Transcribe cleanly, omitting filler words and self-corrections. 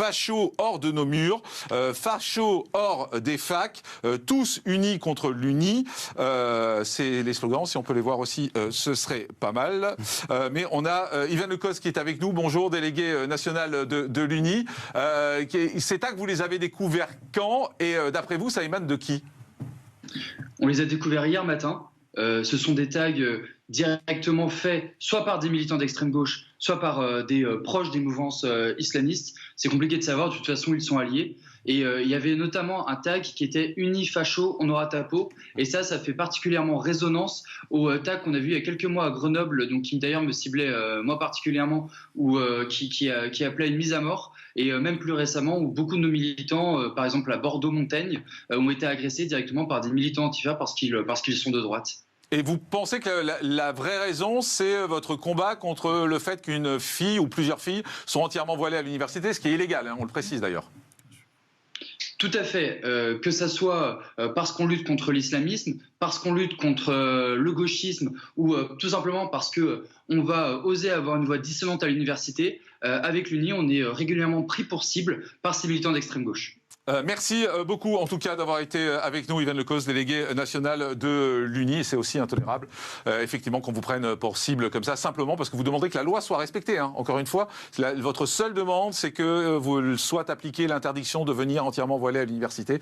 Fachos hors de nos murs, fachos hors des facs, tous unis contre l'UNI. C'est les slogans, si on peut les voir aussi, ce serait pas mal. Mais on a Yvan Lecoz qui est avec nous. Bonjour, délégué national de l'UNI. Ces tags, vous les avez découverts quand? Et d'après vous, ça émane de qui? On les a découverts hier matin. Ce sont des tags directement faits soit par des militants d'extrême gauche, soit par des proches des mouvances islamistes. C'est compliqué de savoir, de toute façon ils sont alliés. Et il y avait notamment un tag qui était « Uni facho, on aura ta peau ». Et ça fait particulièrement résonance au tag qu'on a vu il y a quelques mois à Grenoble, donc qui d'ailleurs me ciblait moi particulièrement, qui appelait une mise à mort. Et même plus récemment, où beaucoup de nos militants, par exemple à Bordeaux-Montaigne, ont été agressés directement par des militants antifa parce qu'ils sont de droite. Et vous pensez que la vraie raison, c'est votre combat contre le fait qu'une fille ou plusieurs filles sont entièrement voilées à l'université, ce qui est illégal, hein, on le précise d'ailleurs. Tout à fait, que ça soit parce qu'on lutte contre l'islamisme, parce qu'on lutte contre le gauchisme, ou tout simplement parce qu'on va oser avoir une voix dissonante à l'université. Avec l'UNI, on est régulièrement pris pour cible par ces militants d'extrême gauche. Merci beaucoup, en tout cas, d'avoir été avec nous, Yvan Lecoz, délégué national de l'UNI. C'est aussi intolérable, effectivement, qu'on vous prenne pour cible comme ça, simplement parce que vous demandez que la loi soit respectée. Hein. Encore une fois, votre seule demande, c'est que vous soit appliquée l'interdiction de venir entièrement voilé à l'université.